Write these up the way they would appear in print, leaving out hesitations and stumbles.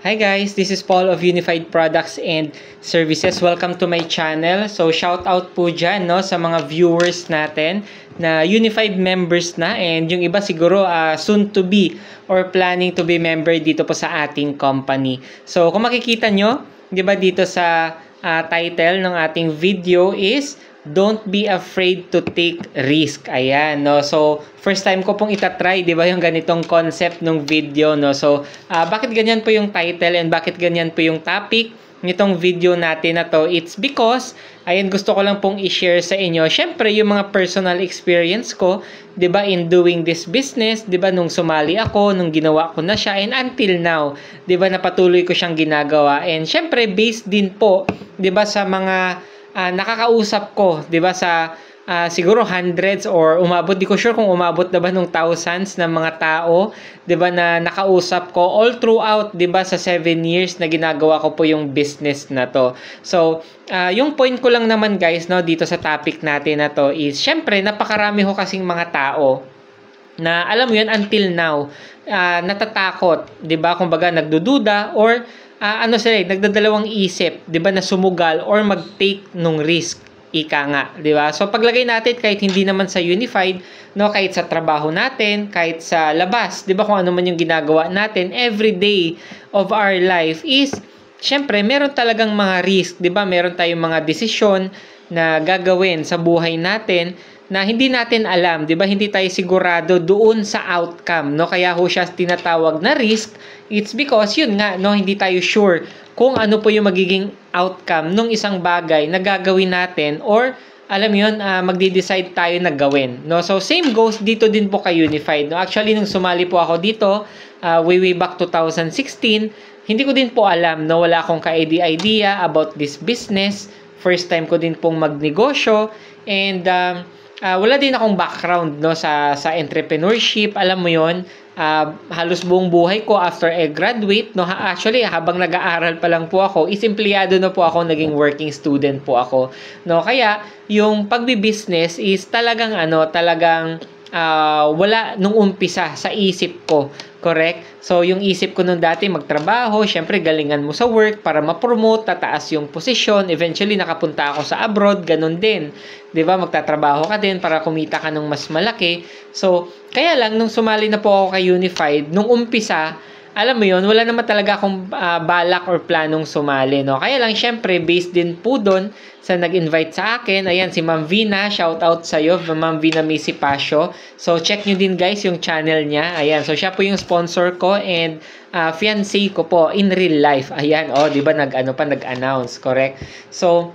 Hi guys, this is Paul of Unified Products and Services. Welcome to my channel. So shout out po dyan no, sa mga viewers natin na Unified members na and yung iba siguro soon to be or planning to be member dito po sa ating company. So kung makikita nyo, di ba dito sa title ng ating video is Don't be afraid to take risk. Ayan, no? So, first time ko pong itatry, di ba, yung ganitong concept ng video, no? So, bakit ganyan po yung title and bakit ganyan po yung topic nitong video natin na to? It's because, ayan, gusto ko lang pong i-share sa inyo. Syempre, yung mga personal experience ko, di ba, in doing this business, di ba, nung sumali ako, nung ginawa ko na siya, and until now, di ba, napatuloy ko siyang ginagawa. And syempre, based din po, di ba, sa mga nakakausap ko, 'di ba, sa siguro hundreds or umabot, di ko sure kung umabot na ba nung thousands ng mga tao, 'di ba, na nakausap ko all throughout, 'di ba, sa 7 years na ginagawa ko po yung business na to. So, yung point ko lang naman guys, no, dito sa topic natin na to is syempre napakarami ho kasing mga tao na alam mo yun until now natatakot, 'di ba? Kumbaga nagdududa or sila, nagdadalawang isip, 'di ba, na sumugal or mag-take nung risk, ika nga, 'di ba? So paglagay natin kahit hindi naman sa Unified, no, kahit sa trabaho natin, kahit sa labas, 'di ba, kung ano man yung ginagawa natin every day of our life is syempre meron talagang mga risk, 'di ba? Meron tayong mga desisyon na gagawin sa buhay natin na hindi natin alam, 'di ba? Hindi tayo sigurado doon sa outcome, no? Kaya ho siya tinatawag na risk. It's because yun nga, no, hindi tayo sure kung ano po yung magiging outcome nung isang bagay na gagawin natin or alam mo yun, magde-decide tayo na gawin, no? So same goes dito din po kay Unified, no? Actually nung sumali po ako dito, way back 2016, hindi ko din po alam, no? Wala akong ka-idea about this business. First time ko din pong magnegosyo and wala din akong background, no, sa entrepreneurship, alam mo yon. Halos buong buhay ko after I graduate, no, actually habang nag-aaral pa lang po ako, empleyado na po ako, naging working student po ako, no. Kaya yung pagbi-business is talagang wala nung umpisa sa isip ko, correct? So yung isip ko nung dati magtrabaho, syempre galingan mo sa work para ma-promote, tataas yung posisyon, eventually nakapunta ako sa abroad, ganun din, 'di ba? Magtatrabaho ka din para kumita ka ng mas malaki. So kaya lang nung sumali na po ako kay Unified, nung umpisa, alam mo yon, wala naman talaga akong balak or planong sumali, no? Kaya lang syempre based din po doon sa nag-invite sa akin, ayan, si Ma'am Vina, shout out sa iyo, Ma'am Vina Misipasio. So check nyo din guys yung channel niya. Ayan, so siya po yung sponsor ko and fiancé ko po in real life. Ayan, oh, 'di ba, nag-announce, correct? So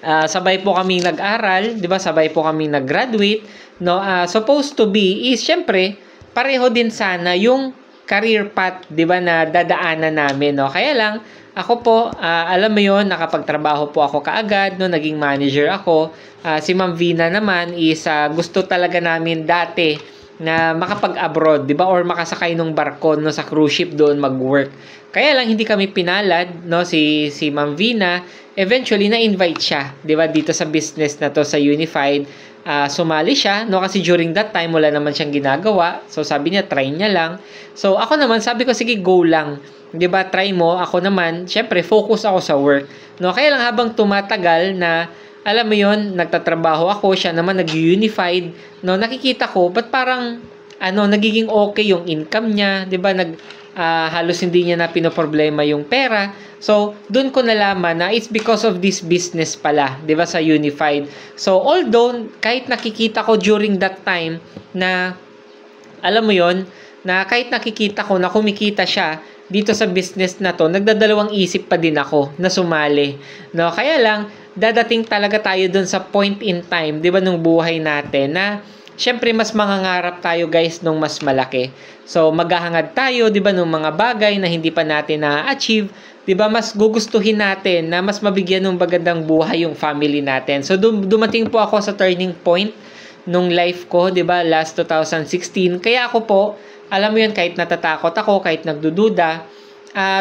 sabay po kaming nag-aral, 'di ba? Sabay po kaming nag-graduate, no? Supposed to be is syempre pareho din sana yung career path, 'di ba, na dadaanan namin, no? Kaya lang ako po, alam mo 'yon, nakapagtrabaho po ako kaagad, no, naging manager ako. Si Ma'am Vina naman is gusto talaga namin dati na makapag-abroad, 'di ba, or makasakay ng barko, no, sa cruise ship doon mag-work. Kaya lang hindi kami pinalad, no, si Ma'am Vina, eventually na-invite siya, 'di ba, dito sa business na to sa Unified. Sumali siya, no, kasi during that time wala naman siyang ginagawa. So sabi niya try niya lang. So ako naman sabi ko sige go lang. 'Di ba, try mo. Ako naman, syempre focus ako sa work. No, kaya lang habang tumatagal na alam mo 'yon, nagtatrabaho ako, siya naman nag-Unified, no, nakikita ko but parang nagiging okay yung income niya, 'di ba? Halos hindi niya na pinoproblema yung pera. So, doon ko nalaman na it's because of this business pala, 'di ba, sa Unified. So, although kahit nakikita ko during that time na alam mo 'yon, na kahit nakikita ko na kumikita siya dito sa business na to, nagdadalawang isip pa din ako na sumali, no? Kaya lang dadating talaga tayo doon sa point in time, 'di ba, nung buhay natin na syempre mas mangangarap tayo guys nung mas malaki. So maghahangad tayo, 'di ba, nung mga bagay na hindi pa natin na-achieve, 'di ba, mas gugustuhin natin na mas mabigyan ng magandang buhay yung family natin. So dumating po ako sa turning point nung life ko, 'di ba, last 2016. Kaya ako po, alam mo 'yun, kahit natatakot ako, kahit nagdududa,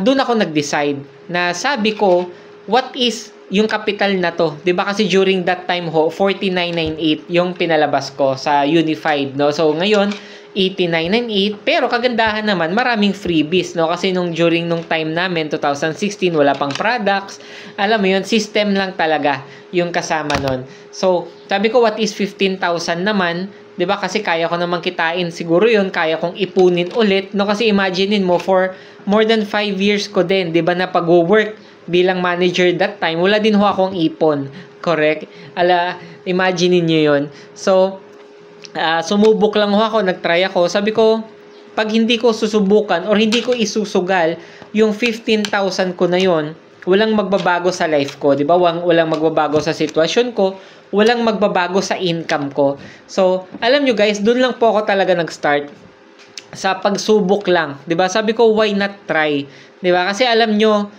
doon ako nag-decide na sabi ko, what is yung capital na to, 'di ba, kasi during that time ho 4998 yung pinalabas ko sa Unified, no. So ngayon $89.98. Pero kagandahan naman, maraming freebies, no? Kasi during nung time namin, 2016, wala pang products. Alam mo yun, system lang talaga yung kasama nun. So, sabi ko, what is 15,000 naman? 'Di ba? Kasi kaya ko naman kitain siguro yun, kaya kong ipunin ulit, no? Kasi imaginein mo, for more than 5 years ko din, 'di ba, na pag-work bilang manager that time, wala din ho akong ipon. Correct? Imaginein niyo yun. So, sumubok lang ho ako, nagtry ako. Sabi ko, pag hindi ko susubukan or hindi ko isusugal yung 15,000 ko na yon, walang magbabago sa life ko, 'di ba? Walang magbabago sa sitwasyon ko, walang magbabago sa income ko. So, alam nyo guys, doon lang po ako talaga nag-start sa pagsubok lang, 'di ba? Sabi ko, why not try? 'Di ba? Kasi alam nyo,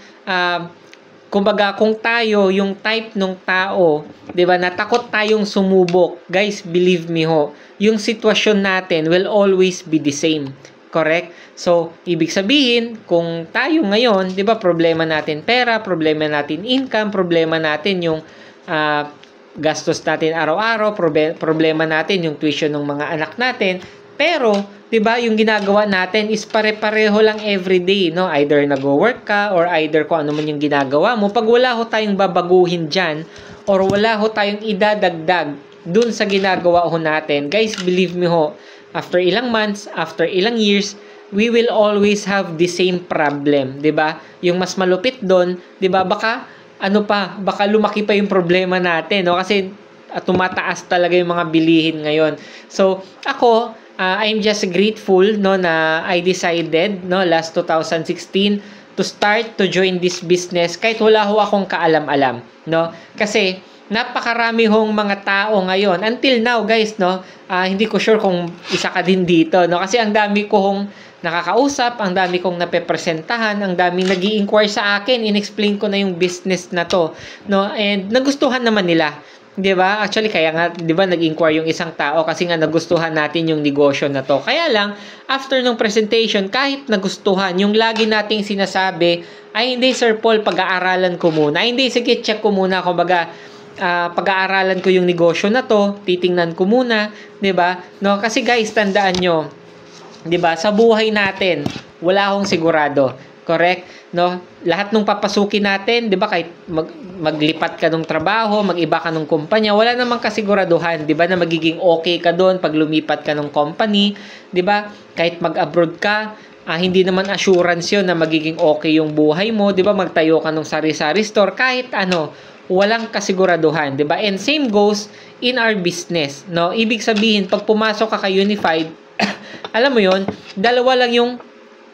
kumbaga, kung tayo yung type ng tao, 'di ba, natakot tayong sumubok, guys, believe me ho, yung sitwasyon natin will always be the same. Correct? So, ibig sabihin, kung tayo ngayon, 'di ba, problema natin pera, problema natin income, problema natin yung gastos natin araw-araw, problema natin yung tuition ng mga anak natin. Pero, 'di ba, yung ginagawa natin is pare-pareho lang everyday, no? Either nagwo-work ka or either kung ano man yung ginagawa mo. Pag wala ho tayong babaguhin diyan or wala ho tayong idadagdag dun sa ginagawa ho natin, guys, believe me ho, after ilang months, after ilang years, we will always have the same problem, 'di ba? Yung mas malupit doon, 'di ba? Baka lumaki pa yung problema natin, no? Kasi tumataas talaga yung mga bilihin ngayon. So, ako, I'm just grateful, no, na I decided, no, last 2016 to start to join this business kahit wala ho akong kaalam-alam, no? Kasi napakarami hong mga tao ngayon until now, guys, no. Hindi ko sure kung isa ka din dito, no, kasi ang dami ko hong nakakausap, ang dami kong napepresentahan, ang daming nag-i-inquire sa akin, inexplain ko na yung business na to, no, and nagustuhan naman nila. 'Di ba? Actually, kaya nga, 'di ba, nag-inquire yung isang tao kasi nga nagustuhan natin yung negosyo na to. Kaya lang, after ng presentation, kahit nagustuhan, yung lagi nating sinasabi, ay hindi, Sir Paul, pag-aaralan ko muna. Ay hindi, sige, check ko muna. Kumbaga, pag-aaralan ko yung negosyo na to, titingnan ko muna, 'di ba? No, kasi guys, tandaan nyo, 'di ba? Sa buhay natin, wala akong sigurado. Correct? No? Lahat ng papasukin natin, 'di ba, kahit maglipat ka ng trabaho, mag-iba ka ng kumpanya, wala namang kasiguraduhan, 'di ba, na magiging okay ka doon pag lumipat ka ng company, 'di ba? Kahit mag-abroad ka, hindi naman assurance 'yon na magiging okay yung buhay mo, 'di ba? Magtayo ka ng sari-sari store, kahit ano, walang kasiguraduhan, 'di ba? And same goes in our business, no? Ibig sabihin, pag pumasok ka kay Unified, alam mo 'yon, dalawa lang yung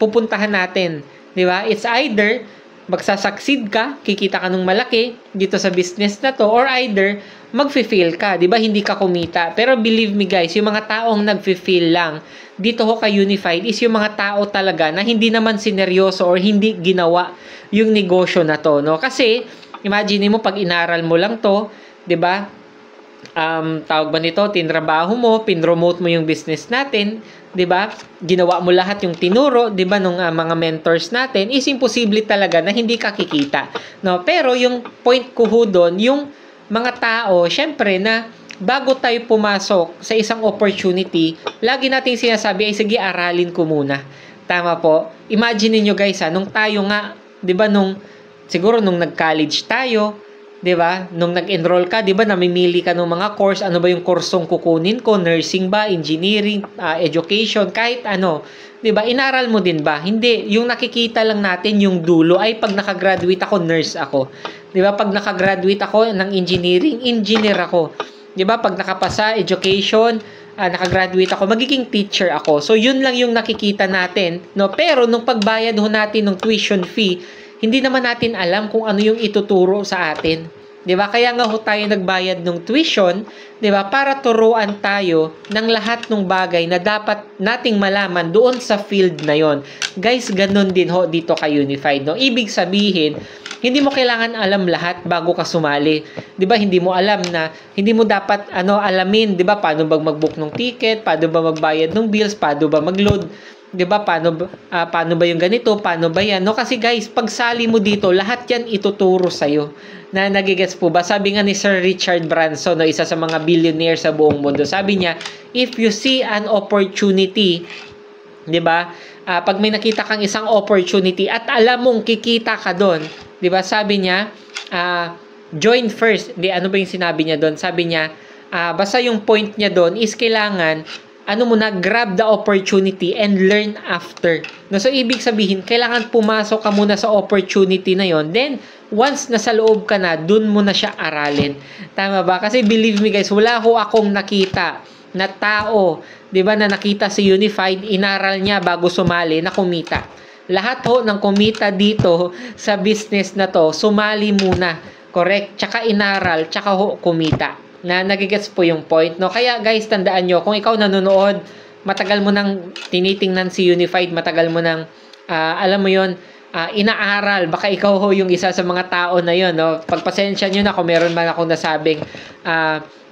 pupuntahan natin, 'di ba? It's either magsasucceed ka, kikita ka ng malaki dito sa business na to, or either magfe-fail ka, 'di ba? Hindi ka kumita. Pero believe me guys, yung mga taong nagfe-fail lang dito ho kay Unified is yung mga tao talaga na hindi naman sineryoso or hindi ginawa yung negosyo na to, no? Kasi imagine mo, pag inaral mo lang to, 'di ba? Tawag ba nito, tinrabaho mo, pinromote mo yung business natin, 'di ba? Ginawa mo lahat yung tinuro, 'di ba, nung mga mentors natin, is imposible talaga na hindi ka kikita, no? Pero yung point ko ho doon, yung mga tao, syempre, na bago tayo pumasok sa isang opportunity, lagi nating sinasabi ay sige, aralin ko muna. Tama po. Imagine niyo guys, nung tayo nga, 'di ba, siguro nung nag-college tayo, 'di ba? Nung nag-enroll ka, 'di ba, namimili ka ng mga course, ano ba yung kursong kukunin ko, nursing ba, engineering, education, kahit ano, 'di ba? Inaral mo din ba? Hindi, yung nakikita lang natin yung dulo ay pag nakagraduate ako, nurse ako. 'Di ba? Pag nakagraduate ako ng engineering, engineer ako. 'Di ba? Pag nakapasa education, nakagraduate ako, magiging teacher ako. So yun lang yung nakikita natin, no? Pero nung pagbayad ho natin ng tuition fee, hindi naman natin alam kung ano yung ituturo sa atin. 'Di ba? Kaya nga ho tayo nagbayad ng tuition, 'di ba? Para turuan tayo ng lahat ng bagay na dapat nating malaman doon sa field na 'yon. Guys, ganun din ho dito kay Unified, no? Ibig sabihin, hindi mo kailangan alam lahat bago ka sumali. 'Di ba? Hindi mo alam na hindi mo dapat alamin, 'di ba? Paano ba mag-book ng ticket, paano ba magbayad ng bills, paano ba mag-load, 'di ba? Paano ba yung ganito? Paano ba 'yan? No, kasi guys, pag sali mo dito, lahat 'yan ituturo sa iyo. Na nagigets po ba? Sabi nga ni Sir Richard Branson, no, isa sa mga billionaire sa buong mundo. Sabi niya, if you see an opportunity, 'di ba? Pag may nakita kang isang opportunity at alam mong kikita ka doon, 'di ba? Sabi niya, join first. Ano ba yung sinabi niya doon? Sabi niya, basta yung point niya doon is kailangan grab the opportunity and learn after. No, so ibig sabihin, kailangan pumasok ka muna sa opportunity na yon. Then once nasa loob ka na, dun mo na siya aralin. Tama ba? Kasi believe me guys, wala ho akong nakita na tao, 'di ba, na nakita si Unified, inaral niya bago sumali na kumita. Lahat ho ng kumita dito sa business na to, sumali muna. Correct? Tsaka inaral, tsaka ho kumita. Na nagigets po yung point, no? Kaya guys, tandaan nyo, kung ikaw nanonood, matagal mo nang tinitingnan si Unified, matagal mo nang alam mo yon, inaaral, baka ikaw ho yung isa sa mga tao na yon, no? Pagpasensya nyo na kung meron man akong nasabing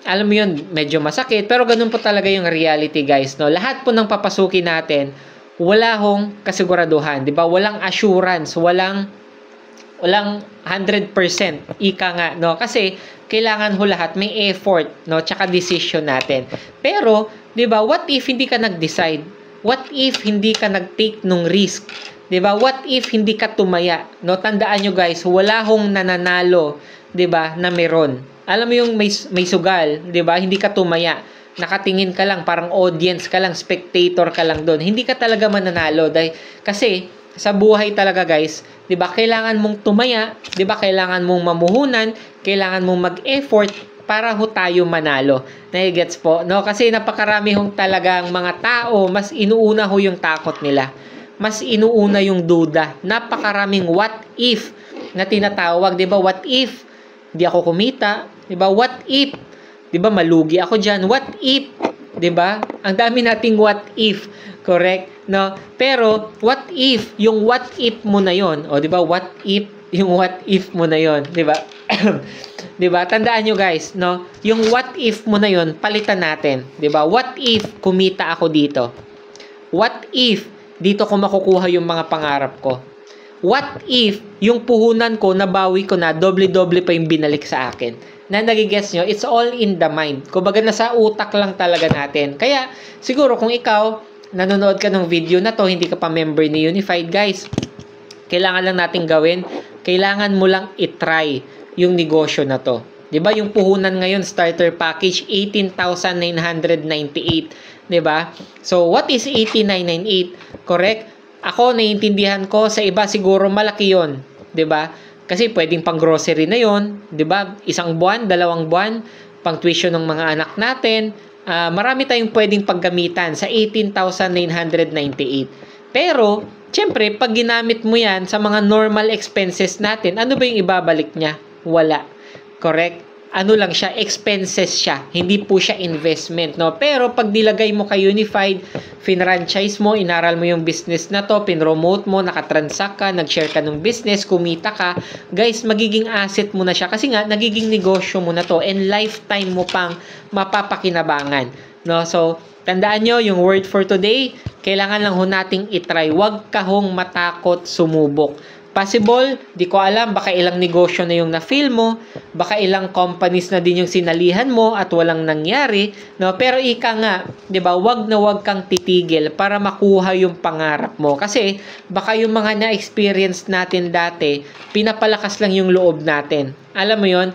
alam mo yun, medyo masakit, pero ganun po talaga yung reality guys, no? Lahat po ng papasukin natin, wala hong kasiguraduhan, di ba? Walang assurance, walang 100% ika nga, no? Kasi kailangan ho lahat may effort, no? Tsaka decision natin. Pero, 'di ba, what if hindi ka nag-decide? What if hindi ka nag-take nung risk? 'Di ba? What if hindi ka tumaya? No, tandaan nyo guys, wala hong nananalo, 'di ba, na meron. Alam mo yung may sugal, 'di ba? Hindi ka tumaya. Nakatingin ka lang, parang audience ka lang, spectator ka lang doon. Hindi ka talaga mananalo dahil kasi sa buhay talaga guys, 'di ba? Kailangan mong tumaya, 'di ba? Kailangan mong mamuhunan, kailangan mong mag-effort para ho tayo manalo. Nai-gets po, no? Kasi napakarami hong talagang mga tao, mas inuuna ho yung takot nila. Mas inuuna yung duda. Napakaraming what if na tinatawag, 'di ba? What if di ako kumita? 'Di ba? What if 'di ba malugi ako diyan? What if 'di ba? Ang dami nating what if, correct? No? Pero what if yung what if mo na 'yon, o 'di ba? What if yung what if mo na 'yon, 'di ba? 'Di ba? Tandaan nyo guys, no? Yung what if mo na 'yon, palitan natin, 'di ba? What if kumita ako dito? What if dito ko makukuha yung mga pangarap ko? What if yung puhunan ko nabawi ko na doble-doble pa yung binalik sa akin? Na nagigets nyo, it's all in the mind. Kumbaga nasa utak lang talaga natin. Kaya siguro kung ikaw nanonood ka ng video na to, hindi ka pa member ni Unified guys, kailangan lang nating gawin, kailangan mo lang i-try yung negosyo na to. 'Di ba? Yung puhunan ngayon, starter package 18,998, 'di ba? So what is 18,998? Correct? Ako naiintindihan ko, sa iba siguro malaki 'yon, 'di ba? Kasi pwedeng pang grocery na 'yon, 'di ba? Isang buwan, 2 buwan, pang tuition ng mga anak natin. Marami tayong pwedeng paggamitan sa 18,998. Pero, syempre, pag ginamit mo yan sa mga normal expenses natin, ano ba yung ibabalik niya? Wala. Correct? Ano lang siya? Expenses siya. Hindi po siya investment, no? Pero, pag nilagay mo kay Unified, finranchise mo, inaral mo yung business na to, pinromote mo, nakatransact ka, nag-share ka ng business, kumita ka, guys, magiging asset mo na siya. Kasi nga, nagiging negosyo mo na to and lifetime mo pang mapapakinabangan, no? So, tandaan nyo, yung word for today, kailangan lang ho nating itry. Huwag ka hong matakot sumubok. Possible, di ko alam, baka ilang negosyo na yung na-feel mo, baka ilang companies na din yung sinalihan mo at walang nangyari, no? Pero ika nga, 'di ba, wag na wag kang titigil para makuha yung pangarap mo. Kasi baka yung mga na-experience natin dati, pinapalakas lang yung loob natin. Alam mo 'yon,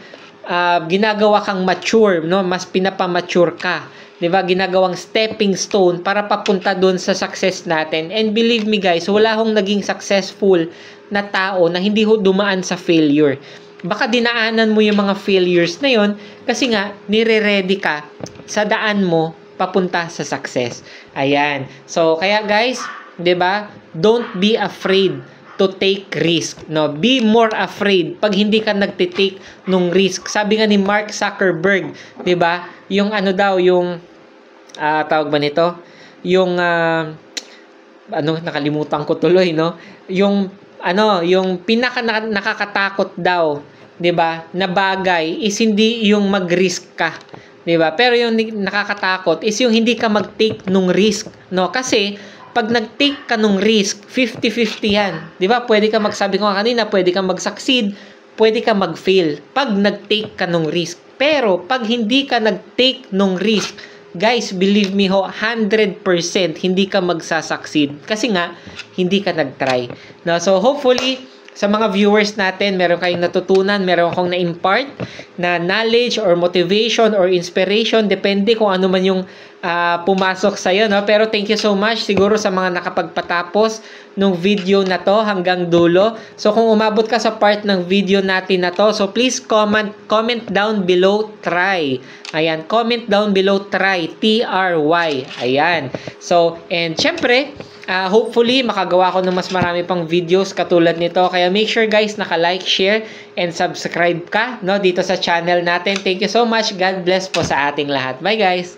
ginagawa kang mature, no? Mas pinapamature ka. 'Di ba? Ginagawang stepping stone para papunta doon sa success natin. And believe me guys, wala hong naging successful na tao na hindi ho dumaan sa failure. Baka dinaanan mo yung mga failures na yon kasi nga nire-ready ka sa daan mo papunta sa success. Ayan. So kaya guys, 'di ba? Don't be afraid to take risk, no? Be more afraid pag hindi ka nagte-take nung risk. Sabi nga ni Mark Zuckerberg, 'di ba? Yung ano daw, yung tawag ba nito? Yung nakalimutan ko tuloy, no? Yung pinaka nakakatakot daw, 'di ba? Na bagay is hindi yung mag-risk ka, 'di ba? Pero yung nakakatakot is yung hindi ka mag-take nung risk, no? Kasi pag nag-take ka nung risk, 50-50 yan. 'Di ba? Pwede ka magsabi ko kanina, pwede kang mag-succeed, pwede ka mag-fail pag nag-take ka ng risk. Pero pag hindi ka nag-take ng risk, guys, believe me ho, 100% hindi ka magsasucceed. Kasi nga, hindi ka nag-try. No? So, hopefully, sa mga viewers natin, meron kayong natutunan, meron akong na-impart na knowledge or motivation or inspiration, depende kung ano man yung pumasok sa'yo, no? Pero thank you so much siguro sa mga nakapagpatapos nung video na to hanggang dulo. So kung umabot ka sa part ng video natin na to, so please comment down below try. Ayan, comment down below try, T-R-Y. Ayan. So, and syempre, hopefully makagawa ko ng mas marami pang videos katulad nito. Kaya make sure guys naka-like, share, and subscribe ka, no, dito sa channel natin. Thank you so much. God bless po sa ating lahat. Bye guys.